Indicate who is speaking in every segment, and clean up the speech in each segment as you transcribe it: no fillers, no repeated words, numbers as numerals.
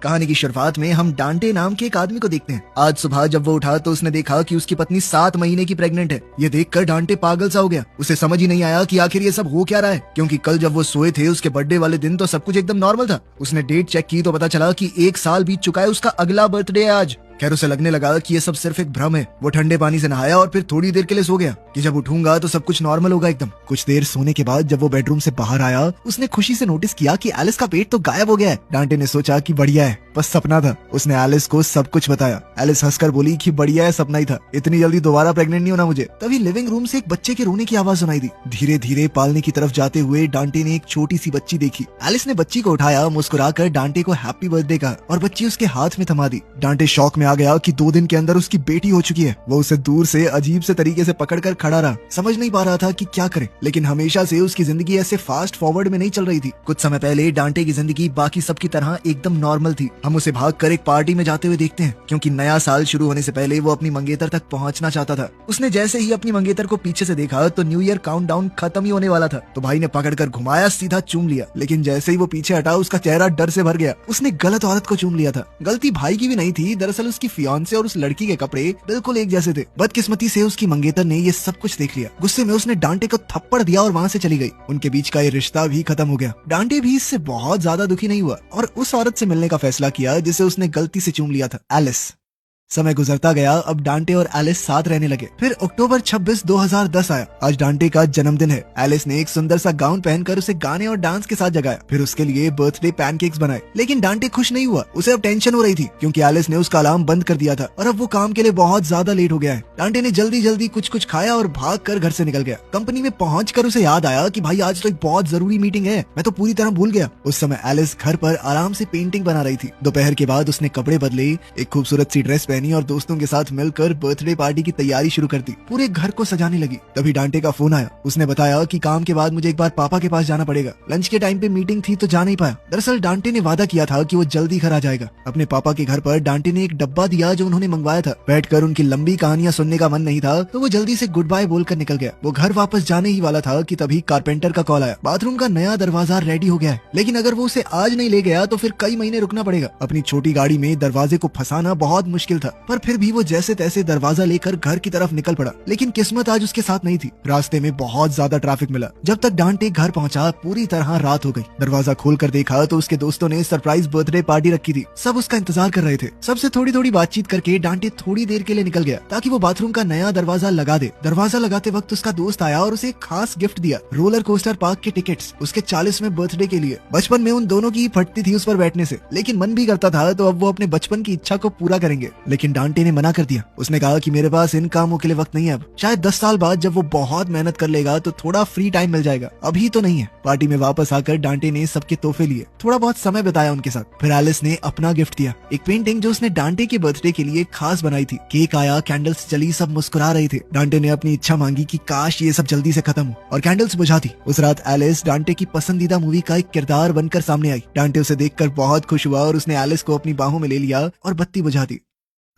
Speaker 1: कहानी की शुरुआत में हम डांटे नाम के एक आदमी को देखते हैं। आज सुबह जब वो उठा तो उसने देखा कि उसकी पत्नी 7 महीने की प्रेग्नेंट है। ये देखकर डांटे पागल सा हो गया। उसे समझ ही नहीं आया कि आखिर ये सब हो क्या रहा है, क्योंकि कल जब वो सोए थे उसके बर्थडे वाले दिन तो सब कुछ एकदम नॉर्मल था। उसने डेट चेक की तो पता चला कि 1 साल बीत चुका है, उसका अगला बर्थडे है आज। खैर उसे लगने लगा कि ये सब सिर्फ एक भ्रम है। वो ठंडे पानी से नहाया और फिर थोड़ी देर के लिए सो गया कि जब उठूंगा तो सब कुछ नॉर्मल होगा एकदम। कुछ देर सोने के बाद जब वो बेडरूम से बाहर आया उसने खुशी से नोटिस किया कि एलिस का पेट तो गायब हो गया है। डांटे ने सोचा कि बढ़िया है, बस सपना था। उसने एलिस को सब कुछ बताया। एलिस हंसकर बोली कि बढ़िया है, सपना ही था, इतनी जल्दी दोबारा प्रेग्नेंट नहीं होना मुझे। तभी लिविंग रूम से एक बच्चे के रोने की आवाज सुनाई दी। धीरे धीरे पालने की तरफ जाते हुए डांटे ने एक छोटी सी बच्ची देखी। एलिस ने बच्ची को उठाया, मुस्कुराकर डांटे को हैप्पी बर्थडे कहा और बच्ची उसके हाथ में थमा दी। डांटे शौक में आ गया कि 2 दिन के अंदर उसकी बेटी हो चुकी है। वो उसे दूर से अजीब से तरीके से पकड़कर खड़ा रहा, समझ नहीं पा रहा था कि क्या करे। लेकिन हमेशा से उसकी जिंदगी ऐसे फास्ट फॉरवर्ड में नहीं चल रही थी। कुछ समय पहले डांटे की जिंदगी बाकी सबकी तरह एकदम नॉर्मल थी। हम उसे भागकर एक पार्टी में जाते हुए देखते हैं, क्योंकि नया साल शुरू होने से पहले वो अपनी मंगेतर तक पहुंचना चाहता था। उसने जैसे ही अपनी मंगेतर को पीछे से देखा तो न्यू ईयर काउंटडाउन खत्म ही होने वाला था। तो भाई ने पकड़कर घुमाया, सीधा चूम लिया। लेकिन जैसे ही वो पीछे हटा उसका चेहरा डर से भर गया। उसने गलत औरत को चूम लिया था। गलती भाई की भी नहीं थी, दरअसल उसकी फियांसे और उस लड़की के कपड़े बिल्कुल एक जैसे थे। बदकिस्मती से उसकी मंगेतर ने ये सब कुछ देख लिया। गुस्से में उसने डांटे को थप्पड़ दिया और वहाँ से चली गई। उनके बीच का ये रिश्ता भी खत्म हो गया। डांटे भी इससे बहुत ज्यादा दुखी नहीं हुआ और उस औरत से मिलने का फैसला किया जिसे उसने गलती से चूम लिया था, एलिस। समय गुजरता गया, अब डांटे और एलिस साथ रहने लगे। फिर अक्टूबर 26, 2010 आया। आज डांटे का जन्मदिन है। एलिस ने एक सुंदर सा गाउन पहनकर उसे गाने और डांस के साथ जगाया। फिर उसके लिए बर्थडे पैनकेक्स बनाए। लेकिन डांटे खुश नहीं हुआ। उसे अब टेंशन हो रही थी, क्योंकि एलिस ने उसका अलार्म बंद कर दिया था और अब वो काम के लिए बहुत ज्यादा लेट हो गया है। डांटे ने जल्दी जल्दी कुछ खाया और भाग कर घर से निकल गया। कंपनी में पहुंचकर उसे याद आया कि भाई आज तो एक बहुत जरूरी मीटिंग है, मैं तो पूरी तरह भूल गया। उस समय एलिस घर पर आराम से पेंटिंग बना रही थी। दोपहर के बाद उसने कपड़े बदले, एक खूबसूरत सी ड्रेस पहनी और दोस्तों के साथ मिलकर बर्थडे पार्टी की तैयारी शुरू कर दी। पूरे घर को सजाने लगी। तभी डांटे का फोन आया। उसने बताया कि काम के बाद मुझे एक बार पापा के पास जाना पड़ेगा। लंच के टाइम पे मीटिंग थी तो जा नहीं पाया। दरअसल डांटे ने वादा किया था कि वो जल्दी घर आ जाएगा। अपने पापा के घर पर डांटे ने एक डब्बा दिया जो उन्होंने मंगवाया था। बैठकर उनकी लंबी कहानियां सुनने का मन नहीं था, तो वो जल्दी से गुड बाय बोलकर निकल गया। वो घर वापस जाने ही वाला था कि तभी कारपेंटर का कॉल आया। बाथरूम का नया दरवाजा रेडी हो गया है, लेकिन अगर वो उसे आज नहीं ले गया तो फिर कई महीने रुकना पड़ेगा। अपनी छोटी गाड़ी में दरवाजे को फंसाना बहुत मुश्किल था, पर फिर भी वो जैसे तैसे दरवाजा लेकर घर की तरफ निकल पड़ा। लेकिन किस्मत आज उसके साथ नहीं थी। रास्ते में बहुत ज्यादा ट्रैफिक मिला। जब तक डांटे घर पहुंचा पूरी तरह रात हो गई। दरवाजा खोलकर देखा तो उसके दोस्तों ने सरप्राइज बर्थडे पार्टी रखी थी। सब उसका इंतजार कर रहे थे। सबसे थोड़ी थोड़ी बातचीत करके डांटे थोड़ी देर के लिए निकल गया ताकि वो बाथरूम का नया दरवाजा लगा दे। दरवाजा लगाते वक्त उसका दोस्त आया और उसे एक खास गिफ्ट दिया, रोलर कोस्टर पार्क के टिकट्स, उसके 40वें बर्थडे के लिए। बचपन में उन दोनों की फटती थी उस पर बैठने से, लेकिन मन भी करता था तो अब वो अपने बचपन की इच्छा को पूरा करेंगे। लेकिन डांटे ने मना कर दिया। उसने कहा कि मेरे पास इन कामों के लिए वक्त नहीं है। अब शायद 10 साल बाद जब वो बहुत मेहनत कर लेगा तो थोड़ा फ्री टाइम मिल जाएगा, अभी तो नहीं है। पार्टी में वापस आकर डांटे ने सबके तोहफे लिए, थोड़ा बहुत समय बिताया उनके साथ। फिर एलिस ने अपना गिफ्ट दिया, एक पेंटिंग जो उसने डांटे के बर्थडे के लिए खास बनाई थी। केक आया, कैंडल्स जली, सब मुस्कुरा रहे थे। डांटे ने अपनी इच्छा मांगी कि काश ये सब जल्दी से खत्म हो और कैंडल्स बुझा दी। उस रात एलिस डांटे की पसंदीदा मूवी का एक किरदार बनकर सामने आई। डांटे उसे देखकर बहुत खुश हुआ और उसने एलिस को अपनी बाहों में ले लिया और बत्ती बुझा दी।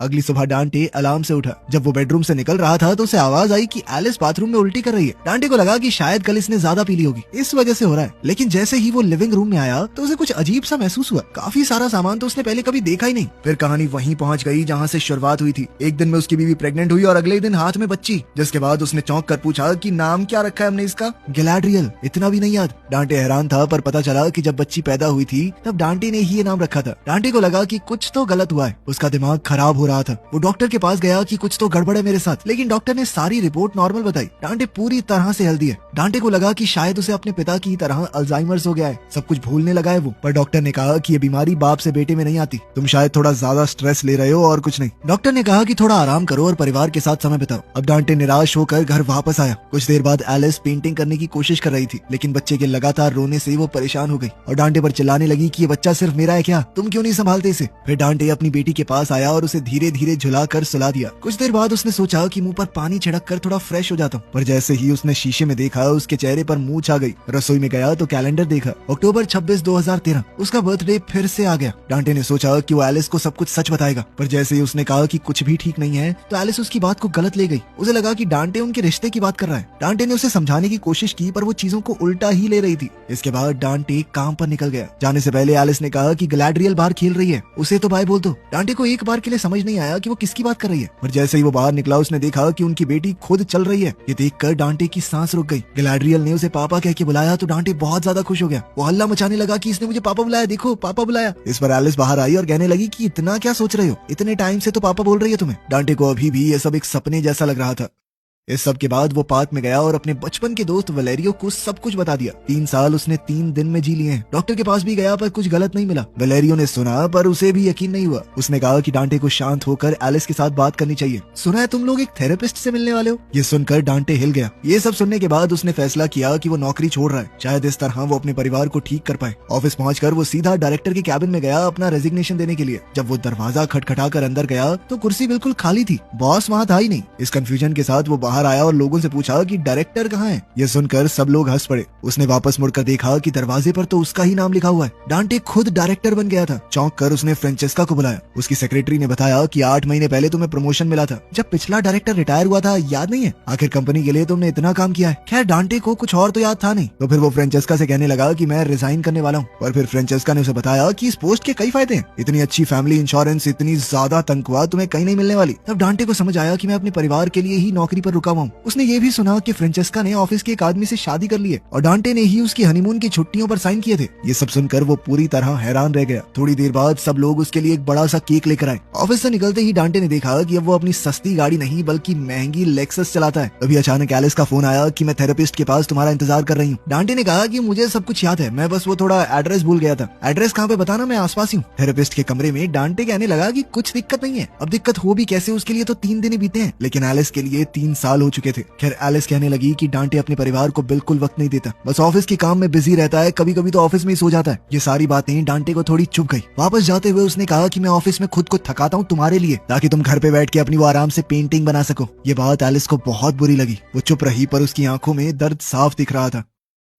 Speaker 1: अगली सुबह डांटे अलार्म से उठा। जब वो बेडरूम से निकल रहा था तो उसे आवाज आई कि एलिस बाथरूम में उल्टी कर रही है। डांटे को लगा कि शायद कल इसने ज्यादा पी ली होगी, इस वजह से हो रहा है। लेकिन जैसे ही वो लिविंग रूम में आया तो उसे कुछ अजीब सा महसूस हुआ। काफी सारा सामान तो उसने पहले कभी देखा ही नहीं। फिर कहानी वहीं पहुंच गई जहां से शुरुआत हुई थी। एक दिन में उसकी बीवी प्रेग्नेंट हुई और अगले दिन हाथ में बच्ची, जिसके बाद उसने चौंक कर पूछा कि नाम क्या रखा है हमने इसका। गैलाड्रियल। इतना भी नहीं याद। डांटे हैरान था, पर पता चला कि जब बच्ची पैदा हुई थी तब डांटे ने ही ये नाम रखा था। डांटे को लगा कि कुछ तो गलत हुआ है। उसका दिमाग खराब हो रहा था। वो डॉक्टर के पास गया कि कुछ तो गड़बड़ है मेरे साथ, लेकिन डॉक्टर ने सारी रिपोर्ट नॉर्मल बताई। डांटे पूरी तरह से हेल्दी है। डांटे को लगा कि शायद उसे अपने पिता की तरह अल्जाइमर्स हो गया है, सब कुछ भूलने लगा है वो। पर डॉक्टर ने कहा कि ये बीमारी बाप से बेटे में नहीं आती, तुम शायद थोड़ा ज्यादा स्ट्रेस ले रहे हो और कुछ नहीं। डॉक्टर ने कहा कि थोड़ा आराम करो और परिवार के साथ समय बिताओ। अब डांटे निराश होकर घर वापस आया। कुछ देर बाद एलिस पेंटिंग करने की कोशिश कर रही थी, लेकिन बच्चे के लगातार रोने से वो परेशान हो गई और डांटे पर चिल्लाने लगी कि ये बच्चा सिर्फ मेरा है क्या, तुम क्यों नहीं संभालते इसे। फिर डांटे अपनी बेटी के पास आया और उसे धीरे धीरे धीरे झुलाकर सुला दिया। कुछ देर बाद उसने सोचा कि मुंह पर पानी छिड़क कर थोड़ा फ्रेश हो जाता हूँ, पर जैसे ही उसने शीशे में देखा उसके चेहरे पर मुंह छा गई। रसोई में गया तो कैलेंडर देखा, अक्टूबर 26, 2013 उसका बर्थडे फिर से आ गया। डांटे ने सोचा कि वो एलिस को सब कुछ सच बताएगा, पर जैसे ही उसने कहा कि कुछ भी ठीक नहीं है तो एलिस उसकी बात को गलत ले गई। उसे लगा कि डांटे उनके रिश्ते की बात कर रहा है। डांटे ने उसे समझाने की कोशिश की पर वो चीजों को उल्टा ही ले रही थी। इसके बाद डांटे काम पर निकल गया। जाने से पहले एलिस ने कहा कि ग्लैडरियल बाहर खेल रही है, उसे तो बाय बोल दो। डांटे को एक बार के लिए समझ नहीं आया कि वो किसकी बात कर रही है, पर जैसे ही वो बाहर निकला उसने देखा कि उनकी बेटी खुद चल रही है। ये देखकर डांटे की सांस रुक गई। ग्लैडरियल ने उसे पापा कह के बुलाया तो डांटे बहुत ज्यादा खुश हो गया। वो हल्ला मचाने लगा कि इसने मुझे पापा बुलाया, देखो पापा बुलाया। इस पर एलिस बाहर आई और कहने लगी कि इतना क्या सोच रहे हो, इतने टाइम से तो पापा बोल रही है तुम्हें। डांटे को अभी भी ये सब एक सपने जैसा लग रहा था। इस सब के बाद वो पार्क में गया और अपने बचपन के दोस्त वलेरियो को सब कुछ बता दिया। 3 साल उसने 3 दिन में जी लिए हैं। डॉक्टर के पास भी गया पर कुछ गलत नहीं मिला। वलेरियो ने सुना पर उसे भी यकीन नहीं हुआ। उसने कहा कि डांटे को शांत होकर एलिस के साथ बात करनी चाहिए। सुना है तुम लोग एक थेरेपिस्ट से मिलने वाले हो। ये सुनकर डांटे हिल गया। ये सब सुनने के बाद उसने फैसला किया कि वो नौकरी छोड़ रहा है, शायद इस तरह वो अपने परिवार को ठीक कर पाए। ऑफिस पहुंचकर वो सीधा डायरेक्टर के कैबिन में गया अपना रेजिग्नेशन देने के लिए। जब वो दरवाजा खटखटाकर अंदर गया तो कुर्सी बिल्कुल खाली थी, बॉस वहाँ था ही नहीं। इस कंफ्यूजन के साथ वो बाहर आया और लोगों से पूछा कि डायरेक्टर कहाँ है। ये सुनकर सब लोग हंस पड़े। उसने वापस मुड़कर देखा कि दरवाजे पर तो उसका ही नाम लिखा हुआ है। डांटे खुद डायरेक्टर बन गया था। चौंक कर उसने फ्रेंचेस्का को बुलाया। उसकी सेक्रेटरी ने बताया कि 8 महीने पहले तुम्हें प्रमोशन मिला था, जब पिछला डायरेक्टर रिटायर हुआ था, याद नहीं है? आखिर कंपनी के लिए तुमने इतना काम किया है। खैर डांटे को कुछ और तो याद था नहीं, तो फिर वो फ्रेंचेस्का से कहने लगा कि मैं रिजाइन करने वाला हूँ। पर फिर फ्रेंचेस्का ने उसे बताया कि इस पोस्ट के कई फायदे हैं, इतनी अच्छी फैमिली इंश्योरेंस, इतनी ज्यादा तनख्वाह तुम्हें कहीं नहीं मिलने वाली। तब डांटे को समझ आया कि मैं अपने परिवार के लिए ही नौकरी पर रुका हुआ हूँ। उसने ये भी सुना कि फ्रेंचेस्का ने ऑफिस के एक आदमी से शादी कर ली है और डांटे ने ही उसकी हनीमून की छुट्टियों पर साइन किए थे। ये सब सुनकर वो पूरी तरह हैरान रह गया। थोड़ी देर बाद सब लोग उसके लिए एक बड़ा सा केक लेकर आए। ऑफिस से निकलते ही डांटे ने देखा कि अब वो अपनी सस्ती गाड़ी नहीं बल्कि महंगी लेक्सस चलाता है। अभी अचानक एलिस का फोन आया कि मैं थेरेपिस्ट के पास तुम्हारा इंतजार कर रही हूँ। डांटे ने कहा कि मुझे सब कुछ याद है, मैं बस वो थोड़ा एड्रेस भूल गया था। एड्रेस कहाँ पे बताना, मैं आसपास ही हूँ। थेरेपिस्ट के कमरे में डांटे कहने लगा कि कुछ दिक्कत नहीं है। अब दिक्कत हो भी कैसे, उसके लिए तो 3 दिन ही बीते हैं, लेकिन एलिस के लिए 3 साल हो चुके थे। खैर एलिस कहने लगी कि डांटे अपने परिवार को बिल्कुल वक्त नहीं देता, बस ऑफिस के काम में बिजी रहता है, कभी कभी तो ऑफिस में ही सो जाता है। ये सारी बातें डांटे को थोड़ी चुभ गई। वापस जाते हुए उसने कहा कि मैं ऑफिस में खुद को थकाता हूँ तुम्हारे लिए, ताकि तुम घर पे बैठ के अपनी वो आराम से पेंटिंग बना सको। ये बात एलिस को बहुत बुरी लगी। वो चुप रही पर उसकी आंखों में दर्द साफ दिख रहा था।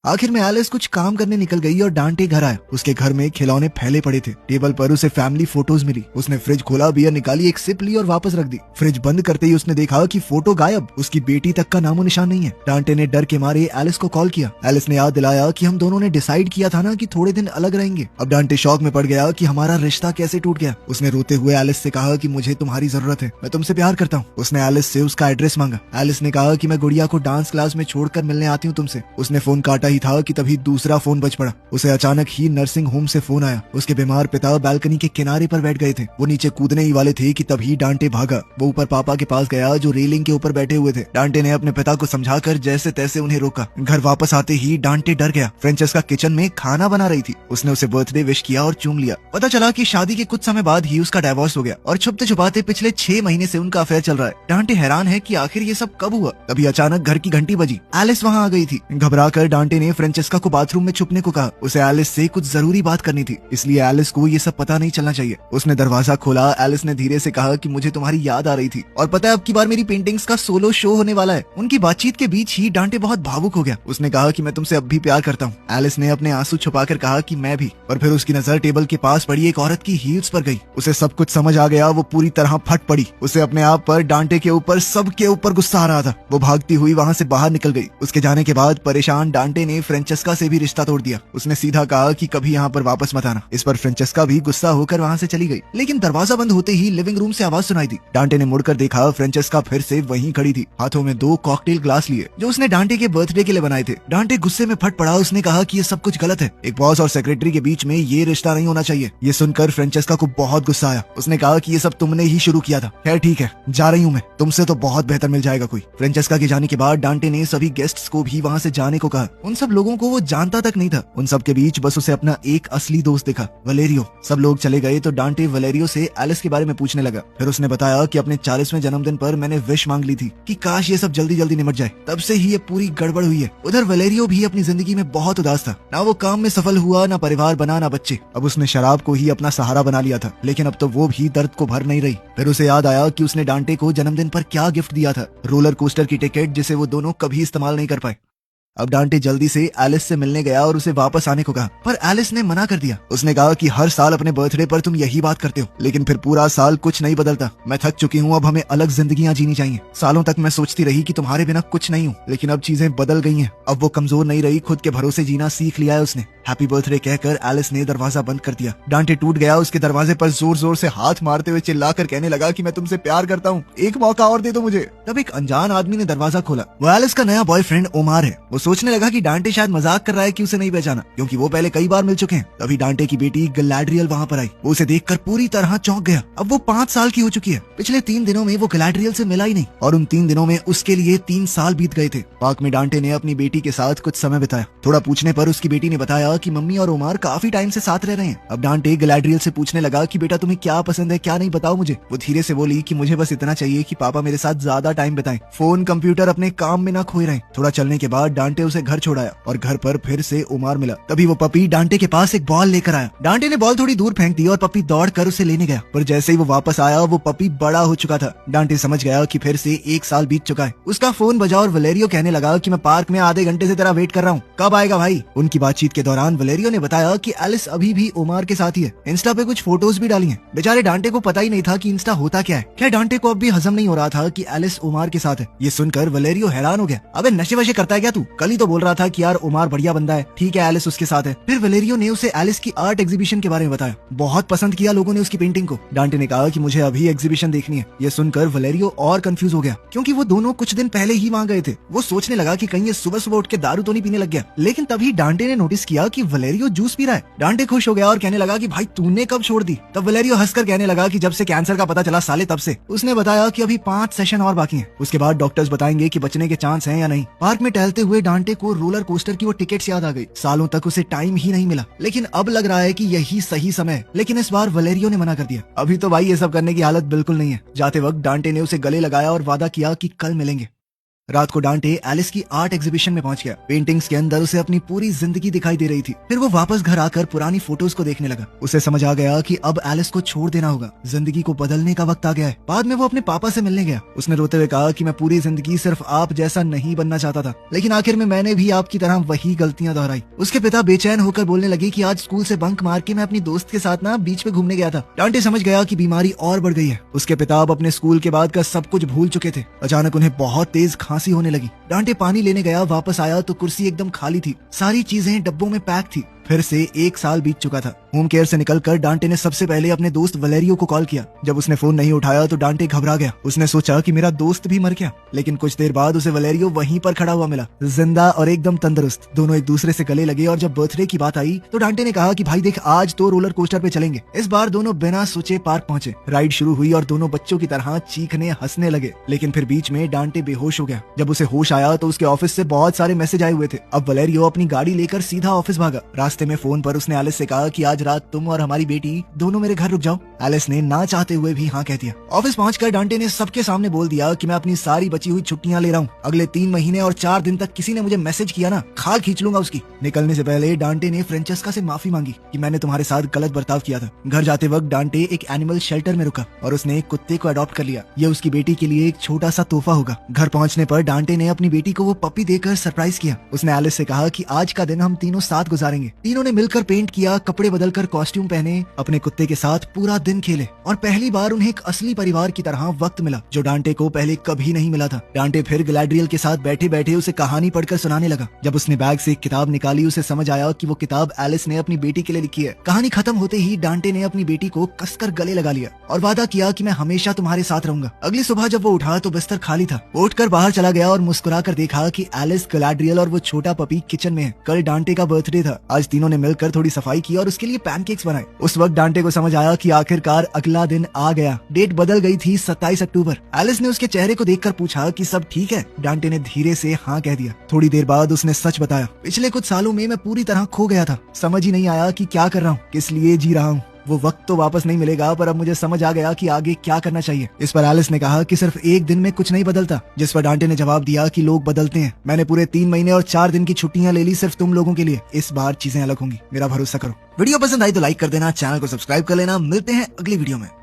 Speaker 1: आखिर में एलिस कुछ काम करने निकल गई और डांटे घर आया। उसके घर में खिलौने फैले पड़े थे। टेबल पर उसे फैमिली फोटोज मिली। उसने फ्रिज खोला, बियर निकाली, एक सिप ली और वापस रख दी। फ्रिज बंद करते ही उसने देखा कि फोटो गायब, उसकी बेटी तक का नामो निशान नहीं है। डांटे ने डर के मारे एलिस को कॉल किया। एलिस ने याद दिलाया कि हम दोनों ने डिसाइड किया था ना कि थोड़े दिन अलग रहेंगे। अब डांटे शौक में पड़ गया कि हमारा रिश्ता कैसे टूट गया। उसने रोते हुए एलिस से कहा कि मुझे तुम्हारी जरूरत है, मैं तुमसे प्यार करता हूँ। उसने एलिस से उसका एड्रेस मांगा। एलिस ने कहा कि मैं गुड़िया को डांस क्लास में छोड़कर मिलने आती हूँ तुमसे। उसने फोन काटा ही था कि तभी दूसरा फोन बज पड़ा। उसे अचानक ही नर्सिंग होम से फोन आया। उसके बीमार पिता बालकनी के किनारे पर बैठ गए थे। वो नीचे कूदने ही वाले थे कि तभी डांटे भागा। वो ऊपर पापा के पास गया जो रेलिंग के ऊपर बैठे हुए थे। डांटे ने अपने पिता को समझाकर जैसे तैसे उन्हें रोका। घर वापस आते ही डांटे डर गया। फ्रेंचेस्का किचन में खाना बना रही थी। उसने उसे बर्थडे विश किया और चूम लिया। पता चला कि शादी के कुछ समय बाद ही उसका डाइवोर्स हो गया और छुपते छुपाते पिछले 6 महीने से उनका अफेयर चल रहा है। डांटे हैरान है कि आखिर ये सब कब हुआ। तभी अचानक घर की घंटी बजी। एलिस वहाँ आ गई थी। घबराकर डांटे ने फ्रेंचेस्का को बाथरूम में छुपने को कहा। उसे एलिस से कुछ जरूरी बात करनी थी, इसलिए एलिस को ये सब पता नहीं चलना चाहिए। उसने दरवाजा खोला। एलिस ने धीरे से कहा कि मुझे तुम्हारी याद आ रही थी और पता है अब की बार मेरी पेंटिंग्स का सोलो शो होने वाला है। उनकी बातचीत के बीच ही डांटे बहुत भावुक हो गया। उसने कहा कि मैं तुमसे अब भी प्यार करता हूँ। एलिस ने अपने आंसू छुपाकर कहा कि मैं भी। और फिर उसकी नजर टेबल के पास पड़ी एक औरत की हील्स पर गई। उसे सब कुछ समझ आ गया। वो पूरी तरह फट पड़ी। उसे अपने आप पर, डांटे के ऊपर, सबके ऊपर गुस्सा आ रहा था। वो भागती हुई वहाँ से बाहर निकल गई। उसके जाने के बाद परेशान डांटे ने फ्रेंचेस्का से भी रिश्ता तोड़ दिया। उसने सीधा कहा कि कभी यहाँ पर वापस मत आना। इस पर फ्रेंचेस्का भी गुस्सा होकर वहाँ से चली गई। लेकिन दरवाजा बंद होते ही लिविंग रूम से आवाज सुनाई दी। डांटे ने मुड़कर देखा। फ्रेंचेस्का फिर से वहीं खड़ी थी, हाथों में 2 कॉकटेल ग्लास लिए जो उसने डांटे के बर्थडे के लिए बनाए थे। डांटे गुस्से में फट पड़ा। उसने कहा कि ये सब कुछ गलत है। एक बॉस और सेक्रेटरी के बीच में ये रिश्ता नहीं होना चाहिए। ये सुनकर फ्रेंचेस्का को बहुत गुस्सा आया। उसने कहा कि ये सब तुमने ही शुरू किया था। खैर ठीक है, जा रही हूँ मैं, तुमसे तो बहुत बेहतर मिल जाएगा कोई। फ्रेंचेस्का के जाने के बाद डांटे ने सभी गेस्ट्स को भी वहाँ से जाने को कहा। उन सब लोगों को वो जानता तक नहीं था। उन सब के बीच बस उसे अपना एक असली दोस्त दिखा, वलेरियो। सब लोग चले गए तो डांटे वलेरियो से एलिस के बारे में पूछने लगा। फिर उसने बताया कि अपने 40वें जन्मदिन पर मैंने विश मांग ली थी कि काश ये सब जल्दी जल्दी निमट जाए, तब से ही ये पूरी गड़बड़ हुई है। उधर वलेरियो भी अपनी जिंदगी में बहुत उदास था, ना वो काम में सफल हुआ, ना परिवार बना, ना बच्चे। अब उसने शराब को ही अपना सहारा बना लिया था, लेकिन अब तो वो भी दर्द को भर नहीं रही। फिर उसे याद आया कि उसने डांटे को जन्मदिन पर क्या गिफ्ट दिया था, रोलर कोस्टर की टिकट, जिसे वो दोनों कभी इस्तेमाल नहीं कर पाए। अब डांटे जल्दी से एलिस से मिलने गया और उसे वापस आने को कहा, पर एलिस ने मना कर दिया। उसने कहा कि हर साल अपने बर्थडे पर तुम यही बात करते हो, लेकिन फिर पूरा साल कुछ नहीं बदलता। मैं थक चुकी हूँ, अब हमें अलग जिंदगियां जीनी चाहिए। सालों तक मैं सोचती रही कि तुम्हारे बिना कुछ नहीं हूँ, लेकिन अब चीजें बदल गई हैं। अब वो कमजोर नहीं रही, खुद के भरोसे जीना सीख लिया है उसने। हैप्पी बर्थडे कहकर एलिस ने दरवाजा बंद कर दिया। डांटे टूट गया, उसके दरवाजे पर जोर जोर से हाथ मारते हुए चिल्लाकर कहने लगा कि मैं तुमसे प्यार करता हूँ, एक मौका और दे दो मुझे। तब एक अनजान आदमी ने दरवाजा खोला। वो एलिस का नया बॉयफ्रेंड ओमार है। वो सोचने लगा कि डांटे शायद मजाक कर रहा है कि उसे नहीं पहचाना, क्योंकि वो पहले कई बार मिल चुके हैं। तभी डांटे की बेटी गैलाड्रियल वहाँ पर आई। वो उसे देखकर पूरी तरह चौंक गया। अब वो 5 साल की हो चुकी है। पिछले 3 दिनों में वो गैलाड्रियल से मिला ही नहीं, और उन 3 दिनों में उसके लिए 3 साल बीत गए थे। पार्क में डांटे ने अपनी बेटी के साथ कुछ समय बिताया। थोड़ा पूछने पर उसकी बेटी ने बताया कि मम्मी और ओमार काफी टाइम से साथ रह रहे हैं। अब डांटे गैलाड्रियल से पूछने लगा कि बेटा तुम्हें क्या पसंद है, क्या नहीं, बताओ मुझे। वो धीरे से बोली कि मुझे बस इतना चाहिए कि पापा मेरे साथ ज्यादा टाइम बिताएं, फोन कंप्यूटर अपने काम में ना खोए रहें। थोड़ा चलने के बाद डांटे उसे घर छोड़ाया और घर पर फिर से ओमार मिला। तभी वो पपी डांटे के पास एक बॉल लेकर आया। डांटे ने बॉल थोड़ी दूर फेंक दी और पपी दौड़कर उसे लेने गया, पर जैसे ही वो वापस आया वो पपी बड़ा हो चुका था। डांटे समझ गया कि फिर से 1 साल बीत चुका है। उसका फोन बजा और वलेरियो कहने लगा कि मैं पार्क में आधे घंटे से तेरा वेट कर रहा हूँ, कब आएगा भाई। उनकी बातचीत के दौरान वलेरियो ने बताया कि एलिस अभी भी ओमार के साथ ही है। इंस्टा पे कुछ फोटोज भी डाली हैं। बेचारे डांटे को पता ही नहीं था कि इंस्टा होता क्या है। क्या डांटे को अब भी हजम नहीं हो रहा था कि एलिस ओमार के साथ है। ये सुनकर वलेरियो हैरान हो गया। अबे नशे वशे करता है क्या तू? कल ही तो बोल रहा था कि यार ओमार बढ़िया बंदा है, ठीक है एलिस उसके साथ है। फिर वलेरियो ने उसे एलिस की आर्ट एग्जीबिशन के बारे में बताया। बहुत पसंद किया लोगों ने उसकी पेंटिंग को। डांटे ने कहा कि मुझे अभी एग्जीबिशन देखनी है। ये सुनकर वलेरियो और कंफ्यूज हो गया, क्योंकि वो दोनों कुछ दिन पहले ही वहाँ गए थे। वो सोचने लगा कि कहीं ये सुबह सुबह उठ के दारू तो नहीं पीने लग गया। लेकिन तभी डांटे ने नोटिस किया कि वलेरियो जूस पी रहा है। डांटे खुश हो गया और कहने लगा कि भाई तूने कब छोड़ दी? तब वलेरियो हंसकर कहने लगा कि जब से कैंसर का पता चला साले तब से। उसने बताया कि अभी 5 सेशन और बाकी हैं। उसके बाद डॉक्टर्स बताएंगे कि बचने के चांस हैं या नहीं। पार्क में टहलते हुए डांटे को रोलर कोस्टर की वो टिकट्स याद आ गई। सालों तक उसे टाइम ही नहीं मिला, लेकिन अब लग रहा है कि यही सही समय है। लेकिन इस बार वलेरियो ने मना कर दिया। अभी तो भाई ये सब करने की हालत बिल्कुल नहीं है। जाते वक्त डांटे ने उसे गले लगाया और वादा किया कि कल मिलेंगे। रात को डांटे एलिस की आर्ट एग्जीबिशन में पहुंच गया। पेंटिंग्स के अंदर उसे अपनी पूरी जिंदगी दिखाई दे रही थी। फिर वो वापस घर आकर पुरानी फोटोज को देखने लगा। उसे समझ आ गया कि अब एलिस को छोड़ देना होगा, जिंदगी को बदलने का वक्त आ गया है। बाद में वो अपने पापा से मिलने गया। उसने रोते हुए कहा कि मैं पूरी जिंदगी सिर्फ आप जैसा नहीं बनना चाहता था, लेकिन आखिर में मैंने भी आपकी तरह वही गलतियां दोहराई। उसके पिता बेचैन होकर बोलने लगे कि आज स्कूल से बंक मार के मैं अपनी दोस्त के साथ ना बीच पे घूमने गया था। डांटे समझ गया कि बीमारी और बढ़ गई है। उसके पिता अब अपने स्कूल के बाद का सब कुछ भूल चुके थे। अचानक उन्हें बहुत तेज खांसी होने लगी। डांटे पानी लेने गया, वापस आया तो कुर्सी एकदम खाली थी। सारी चीजें डब्बों में पैक थी। फिर से 1 साल बीत चुका था। होम केयर से निकलकर डांटे ने सबसे पहले अपने दोस्त वलेरियो को कॉल किया। जब उसने फोन नहीं उठाया तो डांटे घबरा गया। उसने सोचा कि मेरा दोस्त भी मर गया, लेकिन कुछ देर बाद उसे वलेरियो वहीं पर खड़ा हुआ मिला, जिंदा और एकदम तंदुरुस्त। दोनों एक दूसरे से गले लगे और जब बर्थडे की बात आई तो डांटे ने कहा कि भाई देख, आज तो रोलर कोस्टर पे चलेंगे। इस बार दोनों बिना सोचे पार्क पहुंचे। राइड शुरू हुई और दोनों बच्चों की तरह चीखने हंसने लगे, लेकिन फिर बीच में डांटे बेहोश हो गया। जब उसे होश आया तो उसके ऑफिस से बहुत सारे मैसेज आए हुए थे। अब वलेरियो अपनी गाड़ी लेकर सीधा ऑफिस भागा। रास्ते में फोन पर उसने एलिस से कहा कि आज रात तुम और हमारी बेटी दोनों मेरे घर रुक जाओ। एलिस ने ना चाहते हुए भी हाँ कह दिया। ऑफिस पहुंचकर डांटे ने सबके सामने बोल दिया कि मैं अपनी सारी बची हुई छुट्टियां ले रहा हूँ। अगले 3 महीने और 4 दिन तक किसी ने मुझे मैसेज किया ना, खाल खींच लूंगा उसकी। निकलने से पहले डांटे ने फ्रेंचेस्का से माफी मांगी कि मैंने तुम्हारे साथ गलत बर्ताव किया था। घर जाते वक्त डांटे एक एनिमल शेल्टर में रुका और उसने एक कुत्ते को अडॉप्ट कर लिया। ये उसकी बेटी के लिए एक छोटा सा तोहफा होगा। घर पहुंचने पर डांटे ने अपनी बेटी को वो पपी देकर सरप्राइज किया। उसने एलिस से कहा कि आज का दिन हम तीनों साथ गुजारेंगे। तीनों ने मिलकर पेंट किया, कपड़े बदलकर कॉस्ट्यूम पहने, अपने कुत्ते के साथ पूरा दिन खेले और पहली बार उन्हें एक असली परिवार की तरह वक्त मिला, जो डांटे को पहले कभी नहीं मिला था। डांटे फिर गैलाड्रियल के साथ बैठे बैठे उसे कहानी पढ़कर सुनाने लगा। जब उसने बैग से एक किताब निकाली, उसे समझ आया कि वो किताब एलिस ने अपनी बेटी के लिए लिखी है। कहानी खत्म होते ही डांटे ने अपनी बेटी को कसकर गले लगा लिया और वादा किया कि मैं हमेशा तुम्हारे साथ रहूंगा। अगली सुबह जब वो उठा तो बिस्तर खाली था। वो उठकर बाहर चला गया और मुस्कुरा कर देखा कि एलिस, गैलाड्रियल और वो छोटा पपी किचन में है। कल डांटे का बर्थडे था। आज तीनों ने मिलकर थोड़ी सफाई की और उसके लिए पैनकेक्स बनाए। उस वक्त डांटे को समझ आया कि आखिरकार अगला दिन आ गया। डेट बदल गई थी 27 अक्टूबर। एलिस ने उसके चेहरे को देखकर पूछा कि सब ठीक है। डांटे ने धीरे से हाँ कह दिया। थोड़ी देर बाद उसने सच बताया, पिछले कुछ सालों में मैं पूरी तरह खो गया था। समझ ही नहीं आया कि क्या कर रहा हूँ, किस लिए जी रहा हूँ। वो वक्त तो वापस नहीं मिलेगा, पर अब मुझे समझ आ गया कि आगे क्या करना चाहिए। इस पर एलिस ने कहा कि सिर्फ एक दिन में कुछ नहीं बदलता। जिस पर डांटे ने जवाब दिया कि लोग बदलते हैं। मैंने पूरे 3 महीने और 4 दिन की छुट्टियां ले ली सिर्फ तुम लोगों के लिए। इस बार चीजें अलग होंगी, मेरा भरोसा करो। वीडियो पसंद आई तो लाइक कर देना, चैनल को सब्सक्राइब कर लेना। मिलते हैं अगली वीडियो में।